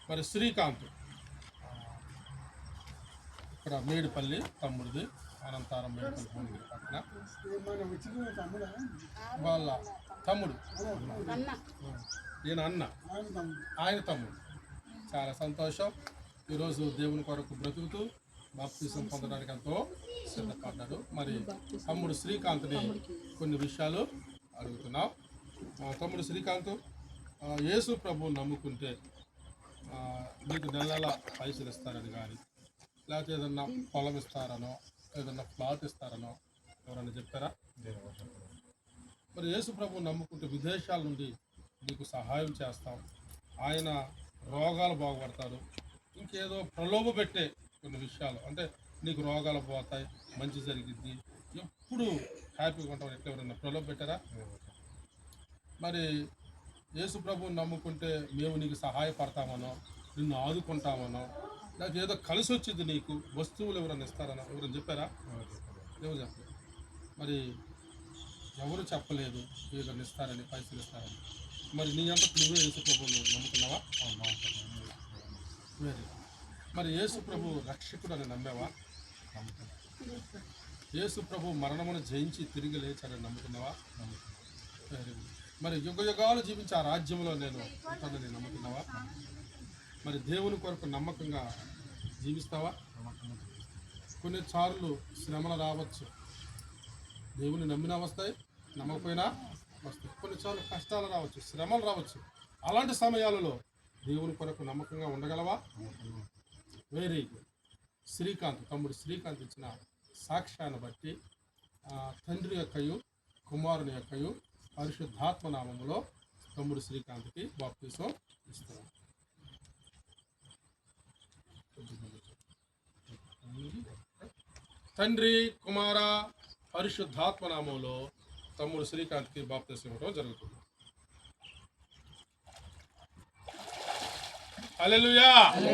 మరి శ్రీకాంత్ ఇక్కడ మేడిపల్లి తమ్ముడిది, అనంతారం మేడిపల్లి భువనగిరి పక్కన వాళ్ళ తమ్ముడు, ఈయన అన్న, ఆయన తమ్ముడు. చాలా సంతోషం. ఈరోజు దేవుని కొరకు బ్రతుకుతూ బాప్తిసం పొందడానికి ఎంతో సిద్ధపడ్డాడు. మరి తమ్ముడు శ్రీకాంత్ని కొన్ని విషయాలు అడుగుతున్నాం. తమ్ముడు శ్రీకాంత్, యేసు ప్రభువు నమ్ముకుంటే నీకు నెల పైసలు ఇస్తారని కానీ, లేకపోతే ఏదన్నా పొలం ఇస్తారనో, ఏదన్నా ప్లాట్ ఇస్తారనో ఎవరన్నా చెప్పారా? మరి యేసు ప్రభువు నమ్ముకుంటే విదేశాల నుండి నీకు సహాయం చేస్తాం, ఆయన రోగాలు బాగుపడతారు, ఇంకేదో ప్రలోభ పెట్టే కొన్ని విషయాలు, అంటే నీకు రోగాలు పోతాయి, మంచి జరిగిద్ది, ఎప్పుడు హ్యాపీగా ఉంటాం, ఎట్లా ఎవరన్నా ప్రలోభ పెట్టారా? మరి యేసు ప్రభువు నమ్ముకుంటే మేము నీకు సహాయపడతామనో, నిన్ను ఆదుకుంటామనో, లేకపోతే ఏదో కలిసి వచ్చింది నీకు వస్తువులు ఎవరైనా ఇస్తారనో ఎవరైనా చెప్పారా? ఎవరు చెప్పలేదు. మరి ఎవరు చెప్పలేదు ఏదైనా ఇస్తారని, పైసలు ఇస్తారని. మరి నీ అంతా నువ్వే యేసు ప్రభువును నమ్ముకున్నావా? వెరీ. మరి యేసు ప్రభు రక్షకుడు అని నమ్మావా? యేసు ప్రభు మరణమును జయించి తిరిగి లేచారని నమ్ముకున్నావా? వెరీ. మరి యుగ యుగాలు జీవించి ఆ రాజ్యంలో నేను ఉంటానని నమ్ముకున్నావా? మరి దేవుని కొరకు నమ్మకంగా జీవిస్తావా? కొన్నిసార్లు శ్రమలు రావచ్చు, దేవుని నమ్మినా వస్తాయి, నమ్మకపోయినా వస్తాయి. కొన్నిసార్లు కష్టాలు రావచ్చు, శ్రమలు రావచ్చు. అలాంటి సమయాలలో దేవుని కొరకు నమ్మకంగా ఉండగలవా? Very good. శ్రీకాంత్, తమ్ముడు శ్రీకాంత్ ఇచ్చిన సాక్ష్యాన్ని బట్టి తండ్రి యొక్కయు కుమారుని యొక్కయు పరిశుద్ధాత్మ నామములో తమ్ముడు శ్రీకాంత్కి బాప్తిసం ఇస్తున్నాం. తండ్రి, కుమార, పరిశుద్ధాత్మ నామంలో తమ్ముడు శ్రీకాంత్కి బాప్తిసం ఇవ్వడం జరుగుతుంది. హల్లెలూయా.